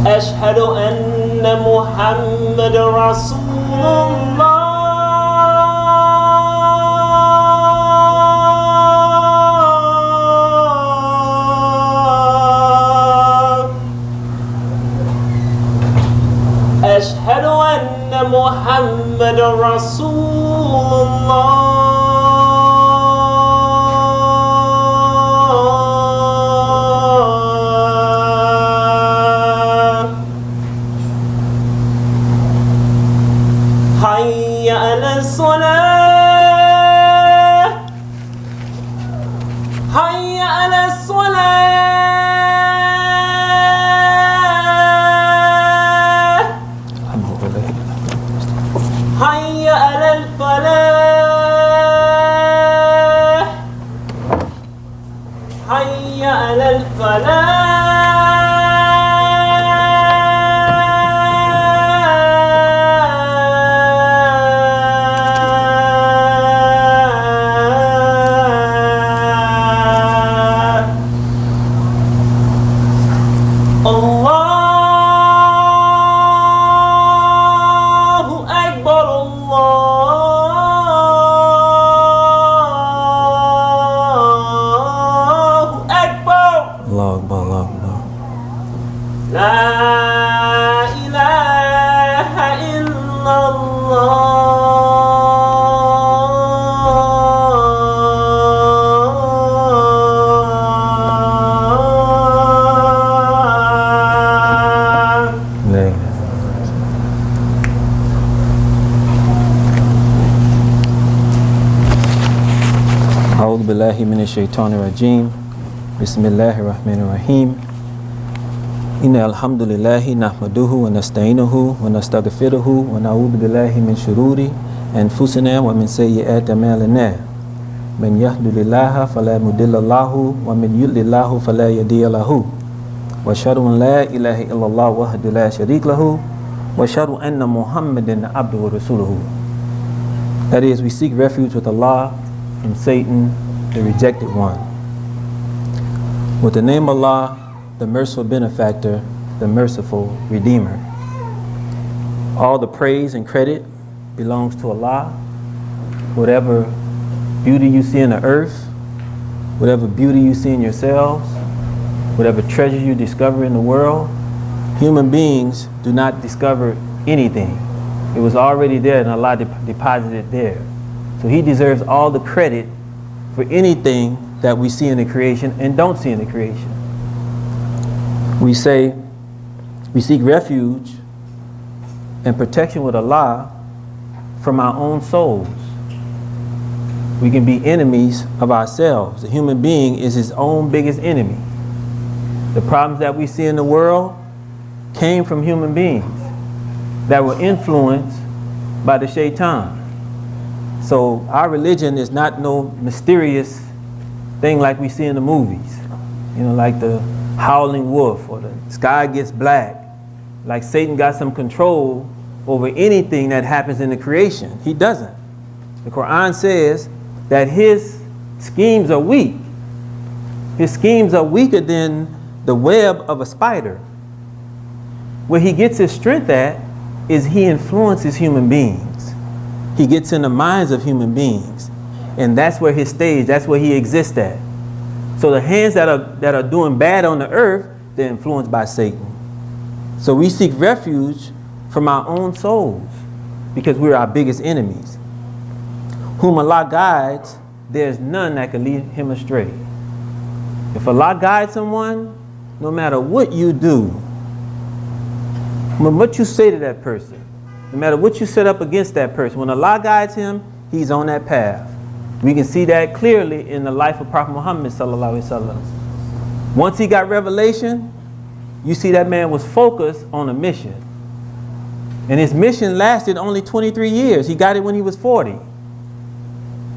أشهد أن محمد رسول الله أشهد أن محمد رسول الله حي على الصلاة حي على الصلاة حي على الفلاح حي على الفلاح من الشيطان الرجيم بسم الله الرحمن الرحيم إن الحمد لله نحمده ونستعينه ونستغفره ونعوذ بالله من شرور أنفسنا ومن سيئات أعمالنا من يهد الله فلا مضل له ومن يضلل له فلا هادي له وأشهد أن لا إله إلا الله وحده لا شريك له وأشهد أن محمدا عبده ورسوله. That is, we seek refuge with Allah from Satan, the rejected one. With the name of Allah, the merciful benefactor, the merciful redeemer. All the praise and credit belongs to Allah. Whatever beauty you see in the earth, whatever beauty you see in yourselves, whatever treasure you discover in the world, human beings do not discover anything. It was already there and Allah deposited it there. So He deserves all the credit for anything that we see in the creation and don't see in the creation. We say we seek refuge and protection with Allah from our own souls. We can be enemies of ourselves. The human being is his own biggest enemy. The problems that we see in the world came from human beings that were influenced by the shaitan. So our religion is not no mysterious thing like we see in the movies. You know, like the howling wolf or the sky gets black. Like Satan got some control over anything that happens in the creation. He doesn't. The Quran says that his schemes are weak. His schemes are weaker than the web of a spider. Where he gets his strength at is he influences human beings. He gets in the minds of human beings. And that's where his stage, that's where he exists at. So the hands that are doing bad on the earth, they're influenced by Satan. So we seek refuge from our own souls because we're our biggest enemies. Whom Allah guides, there's none that can lead him astray. If Allah guides someone, no matter what you do, no matter what you say to that person, no matter what you set up against that person, when Allah guides him, he's on that path. We can see that clearly in the life of Prophet Muhammad sallallahu alaihi wasallam. Once he got revelation, you see that man was focused on a mission. And his mission lasted only 23 years. He got it when he was 40.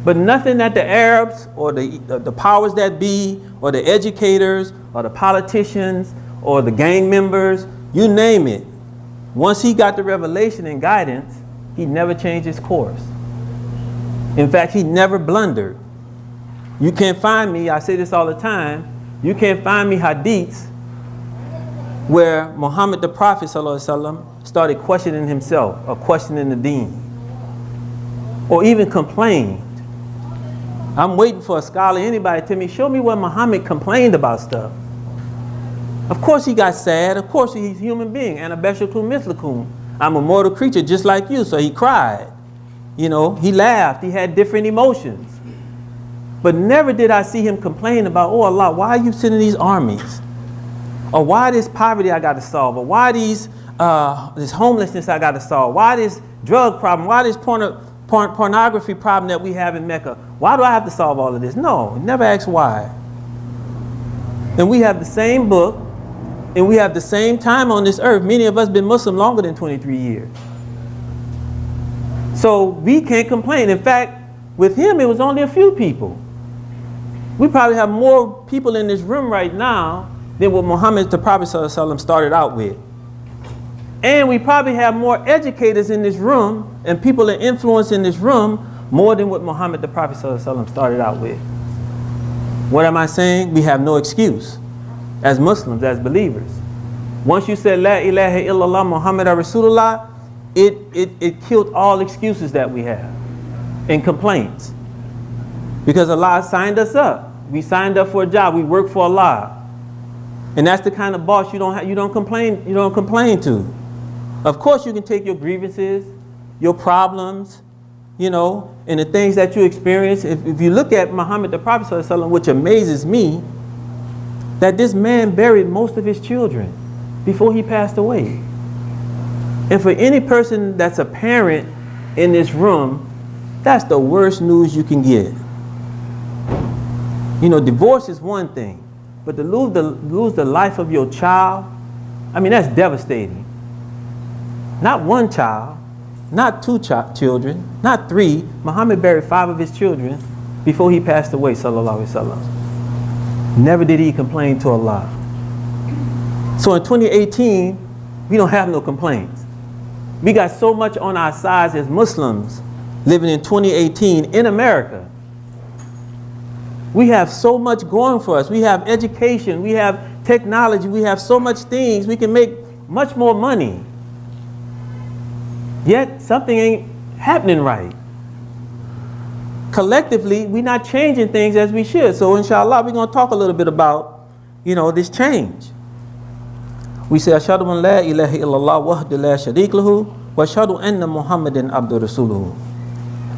But nothing that the Arabs or the powers that be or the educators or the politicians or the gang members, you name it, once he got the revelation and guidance, He never changed his course. In fact, he never blundered. You can't find me, I say this all the time, you can't find me hadiths where Muhammad the Prophet ﷺ started questioning himself or questioning the deen or even complained. I'm waiting for a scholar, anybody to tell me, show me where Muhammad complained about stuff. Of course he got sad, of course he's a human being, and abeshakum mislakum. I'm a mortal creature just like you, so he cried. You know, he laughed, he had different emotions. But never did I see him complain about, oh Allah, why are you sending these armies? Or why this poverty I got to solve? Or why this homelessness I got to solve? Why this drug problem? Why this pornography problem that we have in Mecca? Why do I have to solve all of this? No, never asked why. And we have the same book, and we have the same time on this earth. Many of us been Muslim longer than 23 years. So we can't complain. In fact, with him, it was only a few people. We probably have more people in this room right now than what Muhammad the Prophet ﷺ started out with. And we probably have more educators in this room and people of influence in this room more than what Muhammad the Prophet ﷺ started out with. What am I saying? We have no excuse as Muslims, as believers. Once you said La ilaha illallah Muhammad Rasulullah, it killed all excuses that we have and complaints. Because Allah signed us up. We signed up for a job. We work for Allah. And that's the kind of boss you don't complain to. Of course you can take your grievances, your problems, you know, and the things that you experience. If you look at Muhammad the Prophet ﷺ, which amazes me, that this man buried most of his children before he passed away. And for any person that's a parent in this room, that's the worst news you can get. You know, divorce is one thing, but to lose the life of your child, I mean, that's devastating. Not one child, not two children, not three. Muhammad buried 5 of his children before he passed away, sallallahu alaihi wasallam. Never did he complain to Allah. So in 2018, we don't have no complaints. We got so much on our sides as Muslims living in 2018 in America. We have so much going for us. We have education, we have technology, we have so much things. We can make much more money. Yet something ain't happening right. Collectively, we're not changing things as we should. So inshallah, we're going to talk a little bit about, you know, this change. We say, Ashhadu an la ilaha illallah wahdahu la sharika lahu wa ashhadu anna Muhammadan abduhu rasuluhu.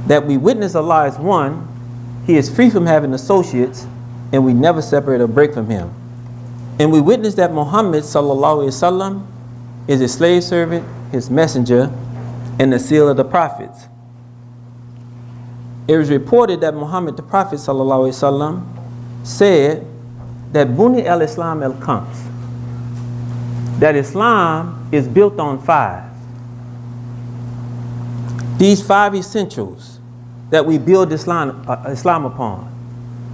That we witness Allah is one, He is free from having associates, and we never separate or break from Him. And we witness that Muhammad sallallahu alaihi wasallam is His slave servant, His messenger, and the seal of the prophets. It was reported that Muhammad the Prophet sallallahu alaihi wasallam said that Buni al-Islam al-Khams, that Islam is built on 5. These 5 essentials that we build Islam upon.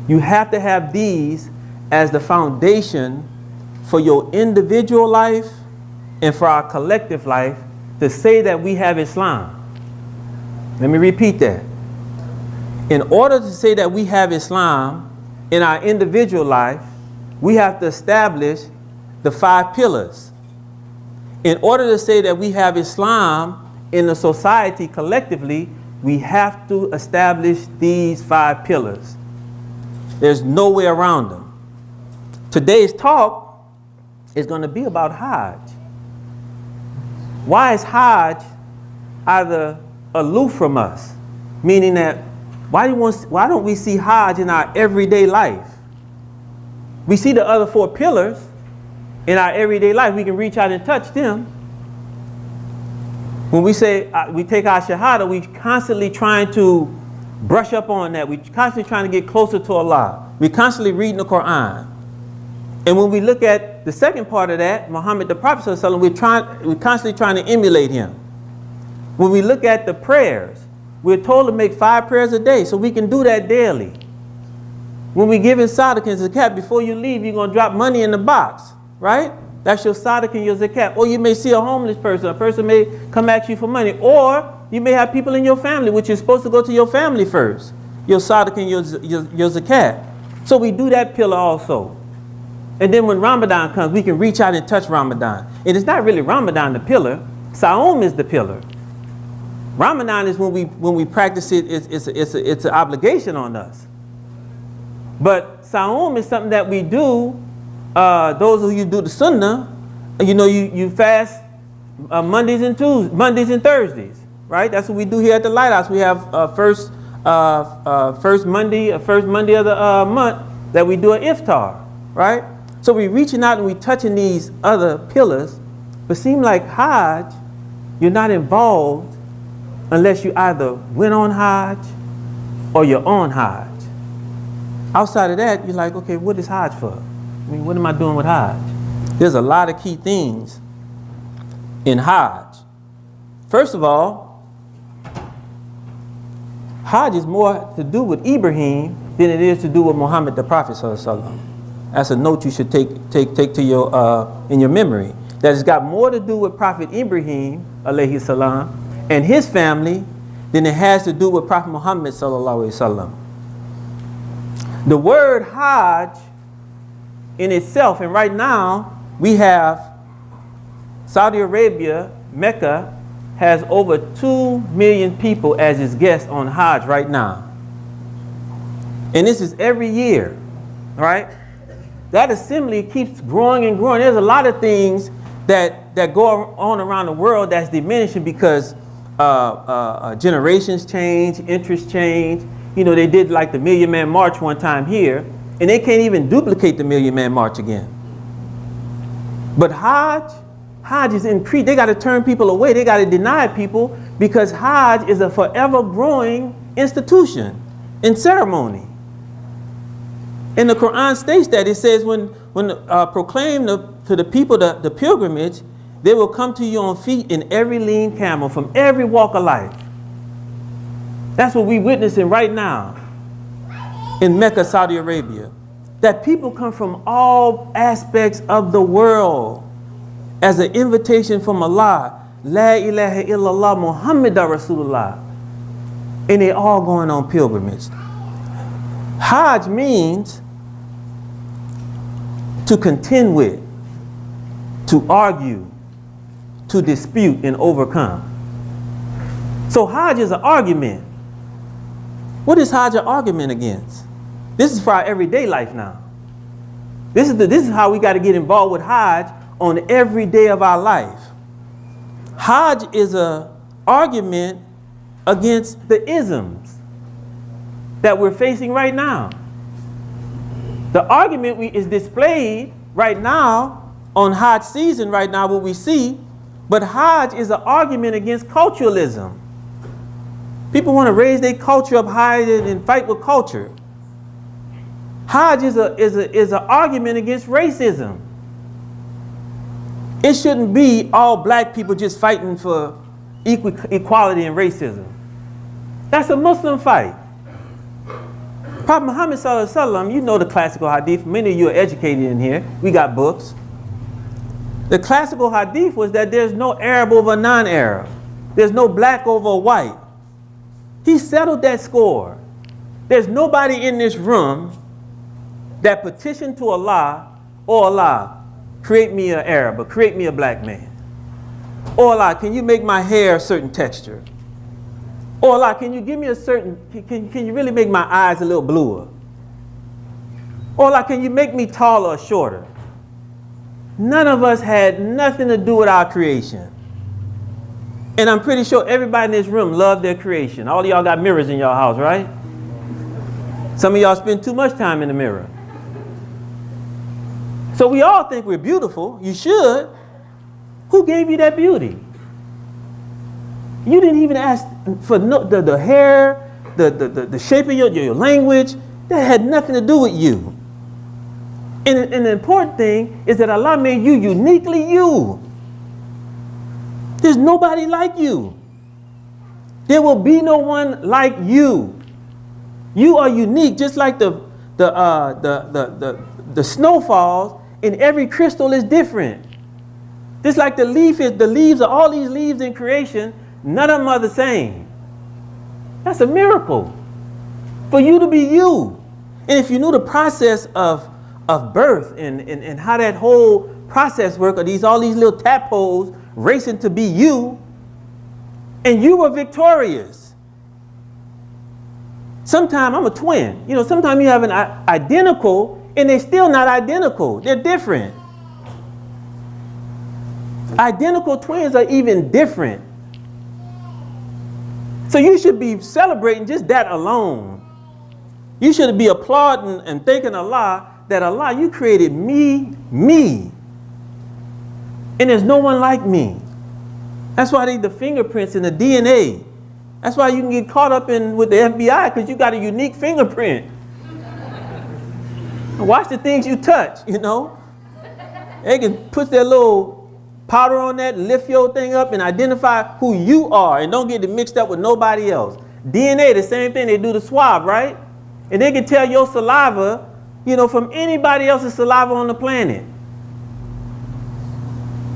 You have to have these as the foundation for your individual life and for our collective life to say that we have Islam. Let me repeat that. In order to say that we have Islam in our individual life, we have to establish the 5 pillars. In order to say that we have Islam in the society collectively, we have to establish these 5 pillars. There's no way around them. Today's talk is going to be about Hajj. Why is Hajj either aloof from us? Meaning that why don't we see Hajj in our everyday life? We see the other 4 pillars in our everyday life. We can reach out and touch them. When we say we take our shahada, we constantly trying to brush up on that. We constantly trying to get closer to Allah. We constantly reading the Quran. And when we look at the second part of that, Muhammad the Prophet ﷺ, we're constantly trying to emulate him. When we look at the prayers, we're told to make 5 prayers a day, so we can do that daily. When we give in sadaqah and zakat, before you leave, you're going to drop money in the box, right? That's your sadaqah and your zakat. Or you may see a homeless person. A person may come at you for money. Or You may have people in your family, which you're supposed to go to your family first. Your sadaq and your zakat. So we do that pillar also. And then when Ramadan comes, we can reach out and touch Ramadan. And it's not really Ramadan the pillar. Saum is the pillar. Ramadan is when we practice it. It's an obligation on us. But Saum is something that we do. Those of you do the Sunnah, you fast Mondays and Thursdays, right? That's what we do here at the Lighthouse. We have first Monday of the month that we do an iftar, right? So we're reaching out and we're touching these other pillars, but seem like Hajj, you're not involved unless you either went on Hajj or you're on Hajj. Outside of that, you're like, okay, what is Hajj for? I mean, what am I doing with Hajj? There's a lot of key things in Hajj. First of all, Hajj is more to do with Ibrahim than it is to do with Muhammad the Prophet ﷺ. That's a note you should take to your in your memory. That it's got more to do with Prophet Ibrahim alayhi salam and his family than it has to do with Prophet Muhammad sallallahu alaihi wasallam. The word Hajj in itself, and right now we have Saudi Arabia, Mecca, has over 2 million people as its guests on Hajj right now. And this is every year, right? That assembly keeps growing and growing. There's a lot of things that go on around the world that's diminishing because generations change, interests change. They did like the Million Man March one time here, and they can't even duplicate the Million Man March again. But Hajj is increased. They got to turn people away. They got to deny people because Hajj is a forever growing institution and ceremony. And the Quran states that it says when proclaim to the people the pilgrimage, they will come to you on feet in every lean camel from every walk of life. That's what we're witnessing right now in Mecca, Saudi Arabia. That people come from all aspects of the world as an invitation from Allah. La ilaha illallah Muhammadur Rasulullah. And they all going on pilgrimage. Hajj means to contend with, to argue, to dispute and overcome. So Hajj is an argument. What is Hajj an argument against? This is for our everyday life now. This is how we got to get involved with Hajj on every day of our life. Hajj is an argument against the isms that we're facing right now. The argument is displayed right now on Hajj season right now, what we see, but Hajj is an argument against culturalism. People want to raise their culture up high and fight with culture. Hajj is an argument against racism. It shouldn't be all black people just fighting for equality and racism. That's a Muslim fight. Prophet Muhammad sallallahu alaihi wasallam, you know the classical hadith. Many of you are educated in here. We got books. The classical hadith was that there's no Arab over non-Arab. There's no black over white. He settled that score. There's nobody in this room that petitioned to Allah, oh Allah, create me an Arab or create me a black man. Oh Allah, can you make my hair a certain texture? Oh Allah, can you give me a certain, can you really make my eyes a little bluer? Oh Allah, can you make me taller or shorter? None of us had nothing to do with our creation. And I'm pretty sure everybody in this room loved their creation. All of y'all got mirrors in your house, right? Some of y'all spend too much time in the mirror. So we all think we're beautiful. You should. Who gave you that beauty? You didn't even ask for the hair, the shape of your language. That had nothing to do with you. And the important thing is that Allah made you uniquely you. There's nobody like you. There will be no one like you. You are unique, just like the snowfalls, and every crystal is different. Just like the leaves of all these leaves in creation, None of them are the same. That's a miracle. For you to be you. And if you knew the process of birth and how that whole process works, or all these little tadpoles racing to be you, and you were victorious. Sometimes I'm a twin. You know, sometimes you have an identical and they're still not identical. They're different. Identical twins are even different. So you should be celebrating just that alone. You should be applauding and thanking Allah that Allah, you created me. And there's no one like me. That's why they the fingerprints and the DNA. That's why you can get caught up with the FBI, because you got a unique fingerprint. Watch the things you touch, you know. They can put their little powder on that, lift your thing up and identify who you are and don't get it mixed up with nobody else. DNA, the same thing. They do the swab, right? And they can tell your saliva, you know, from anybody else's saliva on the planet.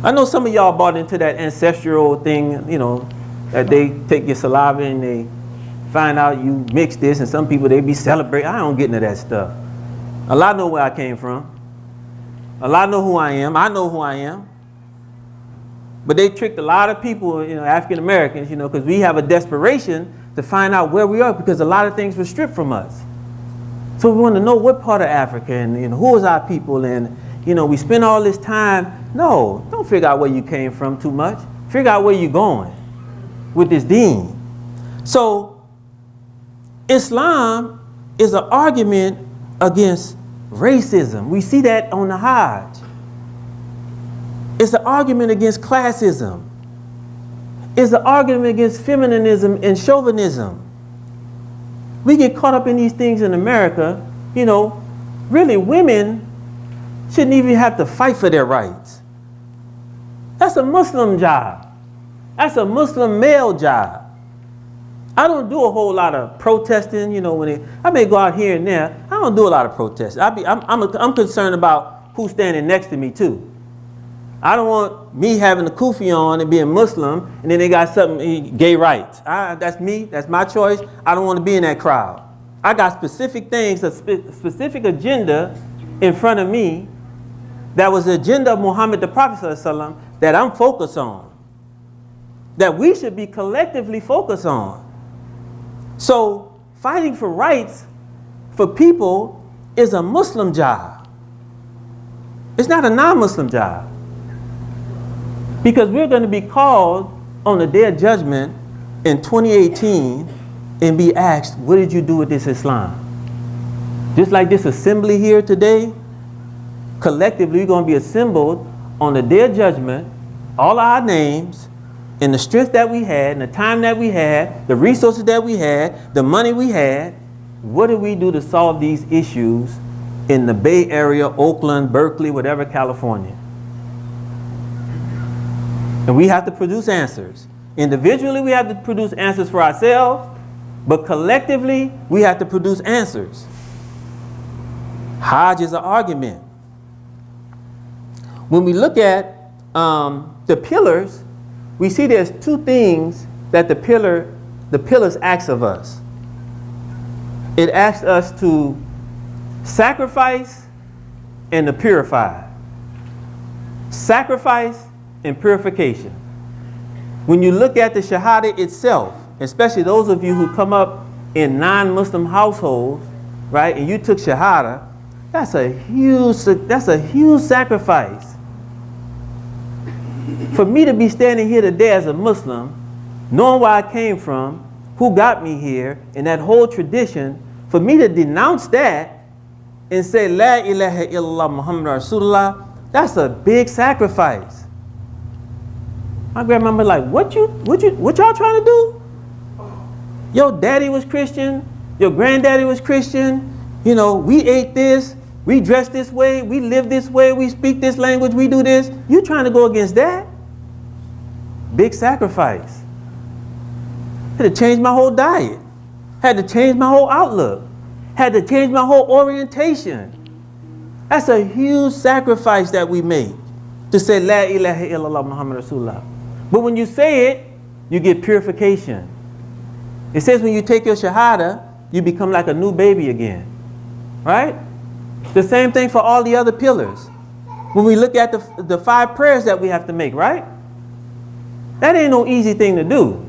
I know some of y'all bought into that ancestral thing, you know, that they take your saliva and they find out you mix this, and some people, they be celebrating. I don't get into that stuff. Allah know where I came from. Allah know who I am. I know who I am. But they tricked a lot of people, you know, African Americans, you know, because we have a desperation to find out where we are, because a lot of things were stripped from us. So we want to know what part of Africa and, you know, who is our people, and, you know, we spend all this time. No, don't figure out where you came from too much. Figure out where you're going with this deen. So Islam is an argument against racism. We see that on the Hajj. It's an argument against classism. It's an argument against feminism and chauvinism. We get caught up in these things in America. You know, really, women shouldn't even have to fight for their rights. That's a Muslim job. That's a Muslim male job. I don't do a whole lot of protesting, you know, I may go out here and there. I don't do a lot of protesting. I'm concerned about who's standing next to me too. I don't want me having a kufi on and being Muslim, and then they got something, gay rights. That's me, that's my choice. I don't want to be in that crowd. I got specific things, a specific agenda in front of me that was the agenda of Muhammad the Prophet ﷺ that I'm focused on, that we should be collectively focused on. So fighting for rights for people is a Muslim job. It's not a non-Muslim job. Because we're going to be called on the day of judgment in 2018 and be asked, what did you do with this Islam? Just like this assembly here today, collectively we're going to be assembled on the day of judgment, all our names, and the strength that we had, and the time that we had, the resources that we had, the money we had. What did we do to solve these issues in the Bay Area, Oakland, Berkeley, whatever, California? And we have to produce answers. Individually, we have to produce answers for ourselves, but collectively, we have to produce answers. Hajj is an argument. When we look at the pillars, we see there's two things that the pillars ask of us. It asks us to sacrifice and to purify. Sacrifice and purification. When you look at the Shahada itself, especially those of you who come up in non-Muslim households, right, and you took Shahada, that's a huge sacrifice. For me to be standing here today as a Muslim, knowing where I came from, who got me here, and that whole tradition, for me to denounce that and say, La ilaha illallah Muhammad Rasulullah, that's a big sacrifice. My grandmama like, what y'all trying to do? Your daddy was Christian, your granddaddy was Christian, you know, we ate this, we dress this way, we live this way, we speak this language, we do this. You trying to go against that? Big sacrifice. Had to change my whole diet. Had to change my whole outlook. Had to change my whole orientation. That's a huge sacrifice that we make to say La ilaha illallah Muhammad Rasulullah. But when you say it, you get purification. It says when you take your shahada, you become like a new baby again. Right? The same thing for all the other pillars. When we look at the 5 prayers that we have to make, right? That ain't no easy thing to do.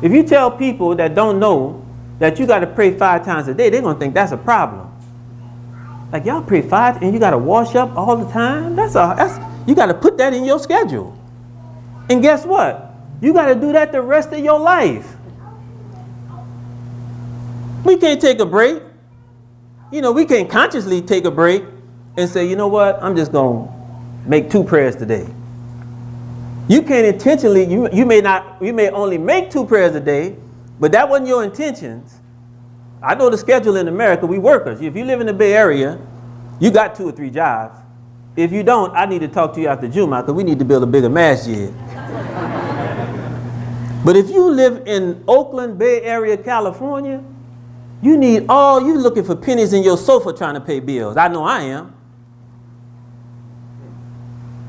If you tell people that don't know that you got to pray 5 times a day, they're going to think that's a problem. Like, y'all pray 5 and you got to wash up all the time? You got to put that in your schedule. And guess what? You got to do that the rest of your life. We can't take a break. You know, we can't consciously take a break and say, you know what, I'm just going to make 2 prayers today. You can't intentionally, you may only make 2 prayers a day, but that wasn't your intentions. I know the schedule in America, we workers. If you live in the Bay Area, you got 2 or 3 jobs. If you don't, I need to talk to you after Juma because we need to build a bigger masjid. But if you live in Oakland, Bay Area, California, you looking for pennies in your sofa trying to pay bills. I know I am.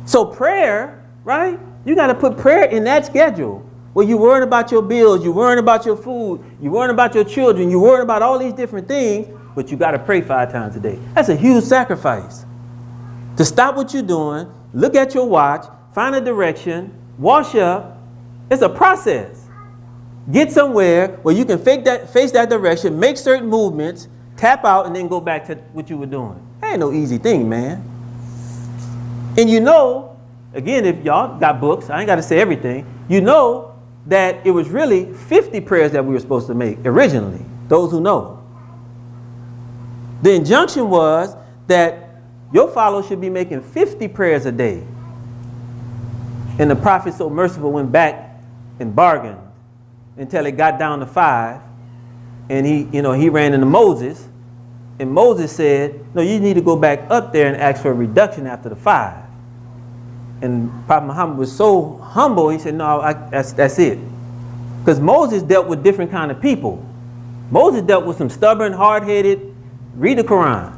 So prayer, right? You got to put prayer in that schedule where you're worrying about your bills, you're worrying about your food, you're worrying about your children, you're worrying about all these different things, but you got to pray 5 times a day. That's a huge sacrifice. To stop what you're doing, look at your watch, find a direction, wash up. It's a process. Get somewhere where you can face that direction, make certain movements, tap out, and then go back to what you were doing. That ain't no easy thing, man. And you know, again, if y'all got books, I ain't got to say everything, you know that it was really 50 prayers that we were supposed to make originally, those who know. The injunction was that your followers should be making 50 prayers a day. And the Prophet, so merciful, went back and bargained until it got down to 5. And he ran into Moses. And Moses said, no, you need to go back up there and ask for a reduction after the 5. And Prophet Muhammad was so humble, he said, no, that's it. Because Moses dealt with different kind of people. Moses dealt with some stubborn, hard-headed, read the Quran.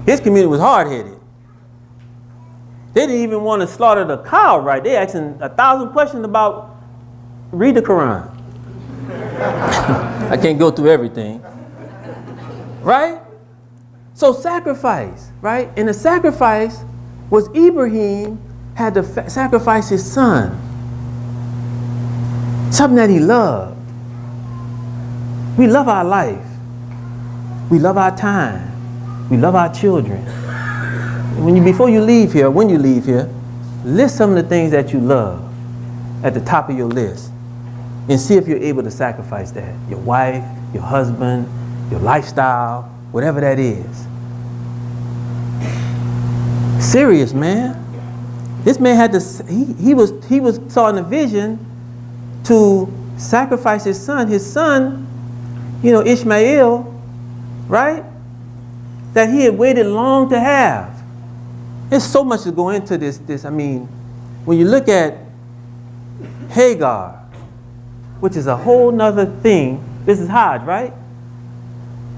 His community was hard-headed. They didn't even want to slaughter the cow right. They asking 1,000 questions about read the Quran. I can't go through everything. Right? So sacrifice, right? And the sacrifice was Ibrahim had to sacrifice his son. Something that he loved. We love our life. We love our time. We love our children. Before you leave here, when you leave here, list some of the things that you love at the top of your list and see if you're able to sacrifice that. Your wife, your husband, your lifestyle, whatever that is. Serious, man. This man had to, he was saw in a vision to sacrifice his son. His son, Ishmael, right? That he had waited long to have. There's so much to go into this. When you look at Hagar, which is a whole nother thing. This is Hajj, right?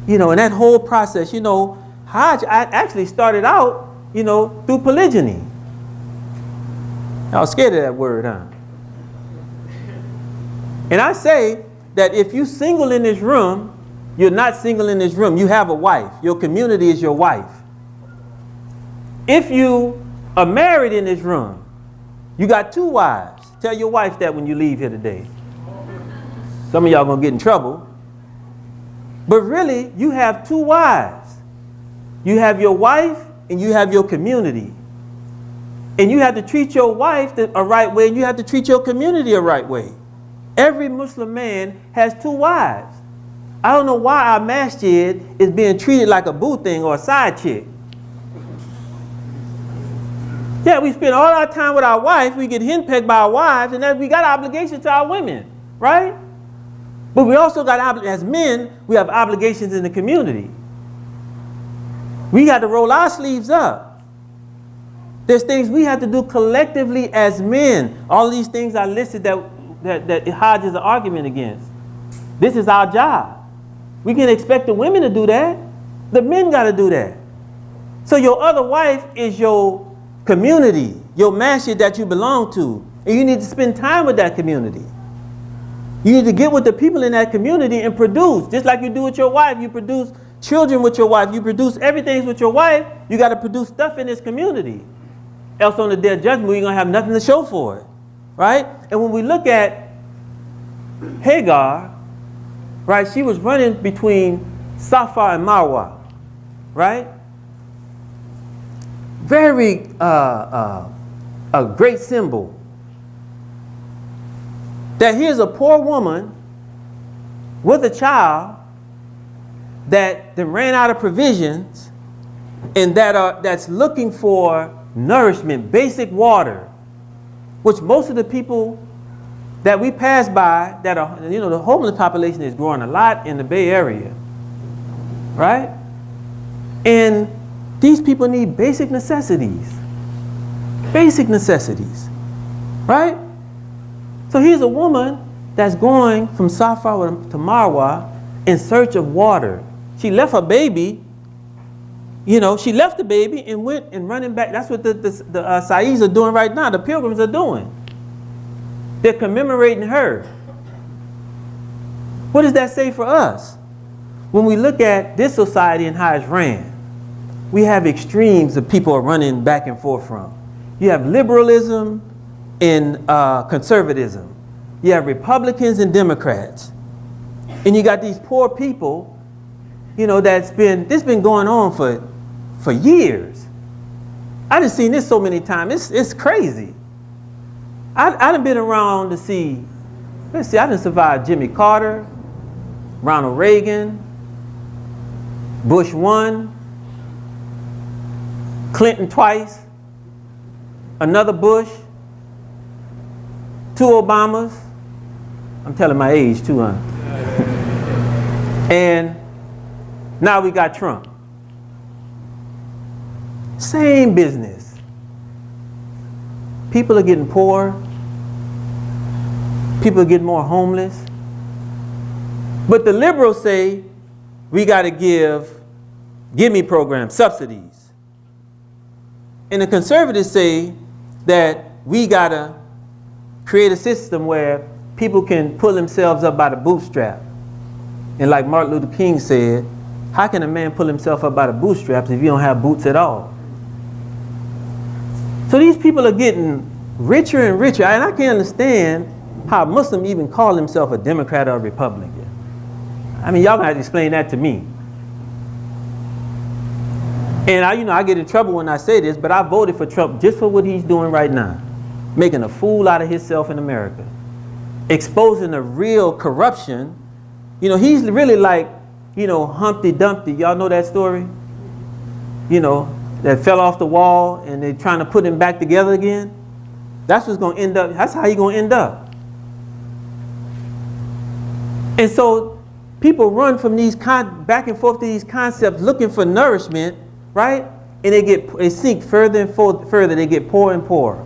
And that whole process, Hajj actually started out, through polygyny. I was scared of that word, huh? And I say that if you single in this room, you're not single in this room. You have a wife. Your community is your wife. If you are married in this room, you got 2 wives. Tell your wife that when you leave here today. Some of y'all gonna get in trouble. But really, you have 2 wives. You have your wife and you have your community. And you have to treat your wife a right way and you have to treat your community a right way. Every Muslim man has 2 wives. I don't know why our masjid is being treated like a boo thing or a side chick. Yeah, we spend all our time with our wife, we get henpecked by our wives, and then we got obligations to our women, right? But we also got, as men, we have obligations in the community. We got to roll our sleeves up. There's things we have to do collectively as men. All these things are listed that Hajj is an argument against. This is our job. We can expect the women to do that. The men got to do that. So your other wife is your community, your masjid that you belong to. And you need to spend time with that community. You need to get with the people in that community and produce. Just like you do with your wife. You produce children with your wife. You produce everything with your wife. You got to produce stuff in this community. Else on the day of judgment, you're going to have nothing to show for it. Right? And when we look at Hagar, right, she was running between Safa and Marwa. Right? Very a great symbol. That here's a poor woman with a child that ran out of provisions and that's looking for nourishment, basic water, which most of the people that we pass by that are, the homeless population is growing a lot in the Bay Area, right? And these people need basic necessities, right? So here's a woman that's going from Safa to Marwa in search of water. She left her baby, she left the baby and went and running back. That's what the Saeeds are doing right now. The pilgrims are doing. They're commemorating her. What does that say for us? When we look at this society and how it's ran, we have extremes that people are running back and forth from. You have liberalism and conservatism. You have Republicans and Democrats. And you got these poor people, this been going on for years. I done seen this so many times. It's crazy. I done been around to see, I done survived Jimmy Carter, Ronald Reagan, Bush 1, Clinton twice, another Bush, 2 Obamas. I'm telling my age too, huh? And now we got Trump. Same business. People are getting poor. People are getting more homeless. But the liberals say we got to give me programs, subsidies. And the conservatives say that we got to create a system where people can pull themselves up by the bootstrap. And like Martin Luther King said, how can a man pull himself up by the bootstraps if you don't have boots at all? So these people are getting richer and richer. And I can't understand how a Muslim even call himself a Democrat or a Republican. I mean, y'all gonna have to explain that to me. And I get in trouble when I say this, but I voted for Trump just for what he's doing right now. Making a fool out of himself in America. Exposing the real corruption. He's really like, Humpty Dumpty. Y'all know that story? That fell off the wall and they're trying to put him back together again. That's what's going to end up. That's how he's going to end up. And so people run from these back and forth to these concepts looking for nourishment, right? And they sink further and further. They get poorer and poorer.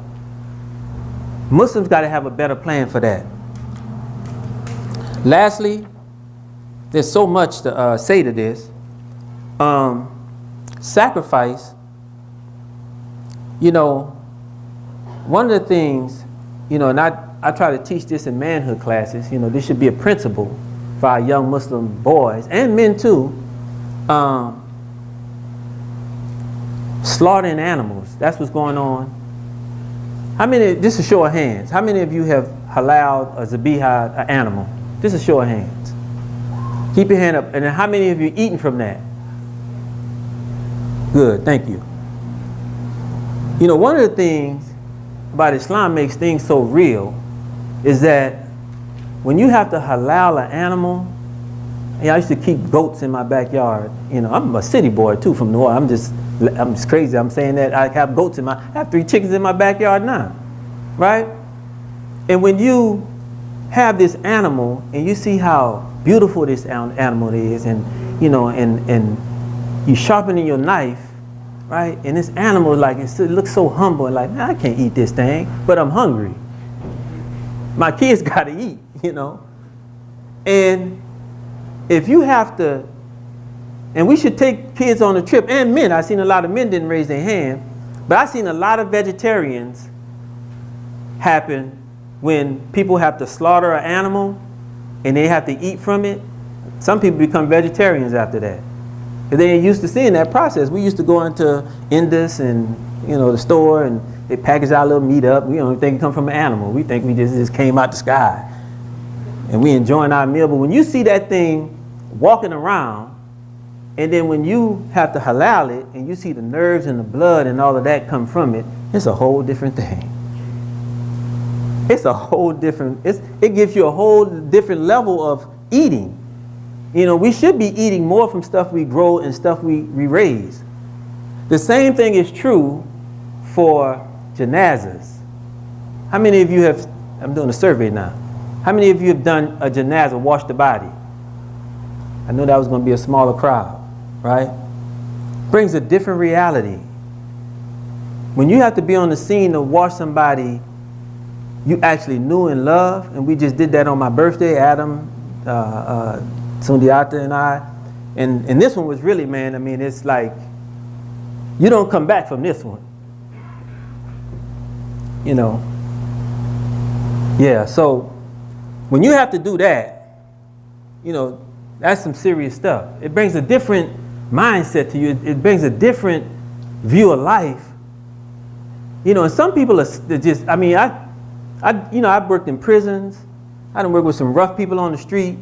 Muslims got to have a better plan for that. Lastly, there's so much to say to this. Sacrifice. One of the things, and I try to teach this in manhood classes. This should be a principle for our young Muslim boys and men too. Slaughtering animals. That's what's going on. How many? Just a show of hands. How many of you have halal or zabiha an animal? Just a show of hands. Keep your hand up. And then how many of you eaten from that? Good, thank you. One of the things about Islam makes things so real is that when you have to halal an animal, I used to keep goats in my backyard. I'm a city boy too from New Orleans. I'm just crazy. I'm saying that I have goats I have 3 chickens in my backyard now, right? And when you have this animal and you see how beautiful this animal is, and you sharpening your knife, right? And this animal, it looks so humble, and man, I can't eat this thing, but I'm hungry. My kids got to eat, And if you have to, and we should take kids on a trip, and men. I seen a lot of men didn't raise their hand, but I seen a lot of vegetarians happen when people have to slaughter an animal and they have to eat from it, some people become vegetarians after that. Because they ain't used to seeing that process. We used to go into Indus and the store, and they package our little meat up. We don't think it come from an animal. We think we just came out the sky. And we enjoying our meal. But when you see that thing walking around, and then when you have to halal it, and you see the nerves and the blood and all of that come from it, it's a whole different thing. It's a whole different, it gives you a whole different level of eating. We should be eating more from stuff we grow and stuff we raise. The same thing is true for janazas. How many of you have, I'm doing a survey now, how many of you have done a janaza, washed the body? I knew that was going to be a smaller crowd, right? Brings a different reality. When you have to be on the scene to wash somebody you actually knew and loved, and we just did that on my birthday, Adam, Sundiata and I, and this one was really, man, I mean, it's like, you don't come back from this one. Yeah, so when you have to do that, that's some serious stuff. It brings a different mindset to you. It brings a different view of life. And some people are just, I mean, I've worked in prisons. I done worked with some rough people on the street.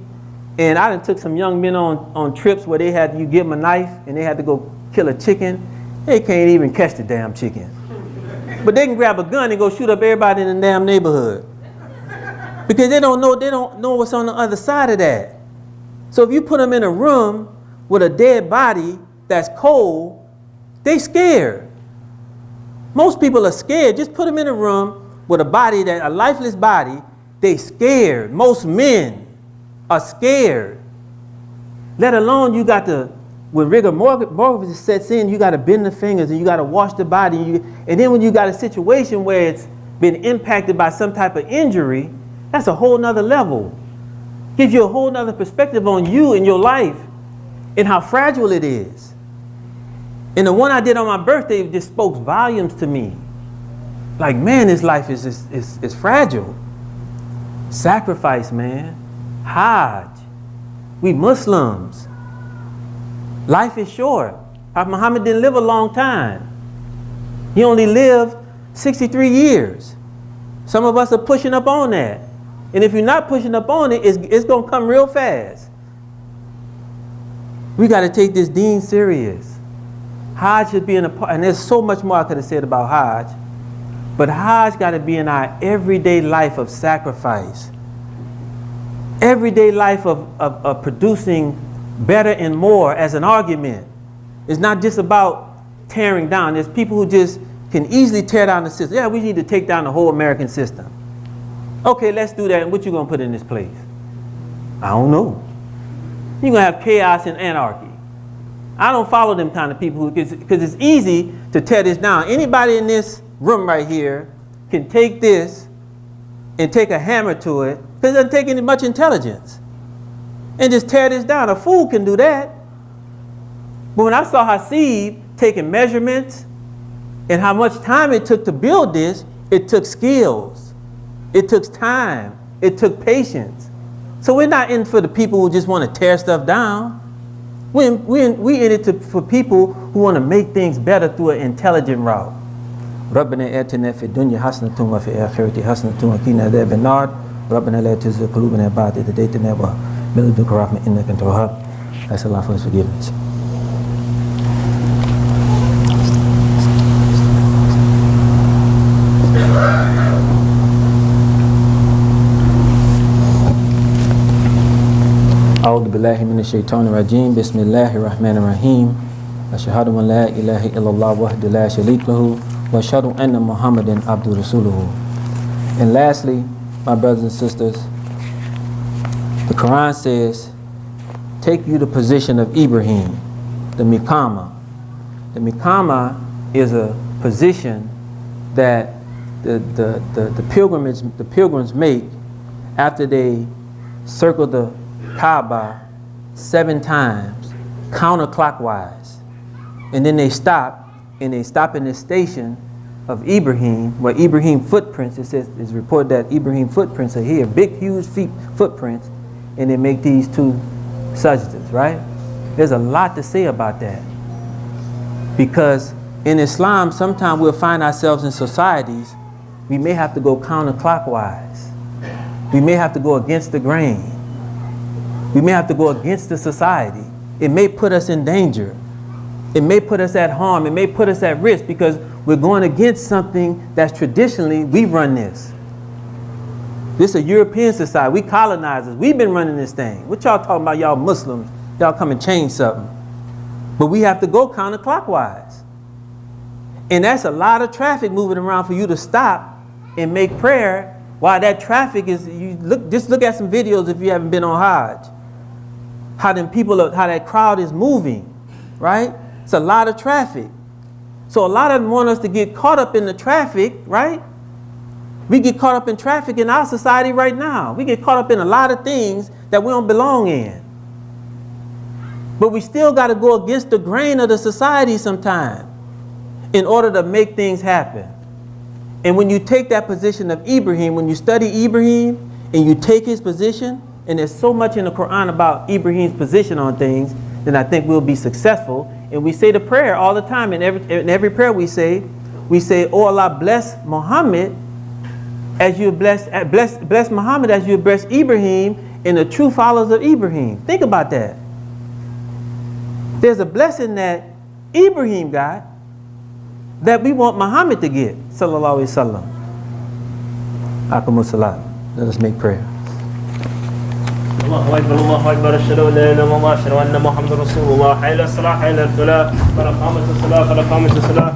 And I done took some young men on trips where you give them a knife and they had to go kill a chicken. They can't even catch the damn chicken. But they can grab a gun and go shoot up everybody in the damn neighborhood. Because they don't know what's on the other side of that. So if you put them in a room with a dead body that's cold, they scared. Most people are scared. Just put them in a room with a lifeless body, they scared. Most men are scared. Let alone you got to, when rigor mortis sets in, you got to bend the fingers and you got to wash the body. And then when you got a situation where it's been impacted by some type of injury, that's a whole nother level. Gives you a whole nother perspective on you and your life and how fragile it is. And the one I did on my birthday just spoke volumes to me. Like, man, this life is fragile. Sacrifice, man. Hajj. We Muslims. Life is short. Muhammad didn't live a long time. He only lived 63 years. Some of us are pushing up on that. And if you're not pushing up on it, it's going to come real fast. We got to take this deen serious. Hajj should be in a part, and there's so much more I could have said about Hajj, but Hajj got to be in our everyday life of sacrifice. Everyday life of producing better and more as an argument. It's not just about tearing down. There's people who just can easily tear down the system. Yeah, we need to take down the whole American system. Okay, let's do that. And what you going to put in this place? I don't know. You're going to have chaos and anarchy. I don't follow them kind of people because it's easy to tear this down. Anybody in this room right here can take this and take a hammer to it because it doesn't take any much intelligence and just tear this down. A fool can do that. But when I saw Hasib taking measurements and how much time it took to build this, it took skills. It took time. It took patience. So we're not in for the people who just want to tear stuff down. We in it for people who want to make things better through an intelligent route. ربنا آتنا في الدنيا حسنة وفي الآخرة حسنة وقنا عذاب النار ربنا لا تزغ قلوبنا بعد إذ هديتنا وهب من لدنك رحمة إنك أنت الوهاب. Ask Allah for His forgiveness. أعوذ بالله من الشيطان الرجيم بسم الله الرحمن الرحيم أشهد أن لا إله إلا الله وحده لا شريك له وأشهد أن محمدا عبده رسوله. And lastly, my brothers and sisters, the Quran says, take you the position of Ibrahim, the Mikama. The Mikama is a position that the pilgrims make after they circle the Kaaba 7 times counterclockwise, and then they stop in this station of Ibrahim, where Ibrahim footprints, it says, it's reported that Ibrahim footprints are here, big huge footprints, and then make these two sajdas, right? There's a lot to say about that. Because in Islam, sometimes we'll find ourselves in societies, we may have to go counterclockwise. We may have to go against the grain. We may have to go against the society. It may put us in danger. It may put us at harm. It may put us at risk because we're going against something that's traditionally, we run this. This is a European society. We colonizers. We've been running this thing. What y'all talking about, y'all Muslims? Y'all come and change something. But we have to go counterclockwise. And that's a lot of traffic moving around for you to stop and make prayer while that traffic is, just look at some videos if you haven't been on Hajj. How that crowd is moving, right? It's a lot of traffic. So a lot of them want us to get caught up in the traffic, right? We get caught up in traffic in our society right now. We get caught up in a lot of things that we don't belong in. But we still got to go against the grain of the society sometime in order to make things happen. And when you take that position of Ibrahim, when you study Ibrahim and you take his position, and there's so much in the Quran about Ibrahim's position on things, then I think we'll be successful. And we say the prayer all the time. In every prayer we say, oh Allah, bless Muhammad as you bless Muhammad as you bless Ibrahim and the true followers of Ibrahim. Think about that. There's a blessing that Ibrahim got that we want Muhammad to get. Sallallahu Alaihi Wasallam. Akumus salam. Let us make prayer. الله أكبر الله أكبر أشهد أن لا إله إلا الله أشهد أن محمدا رسول الله حي على الصلاة حي على الفلاح قد قامت الصلاة قد قامت الصلاة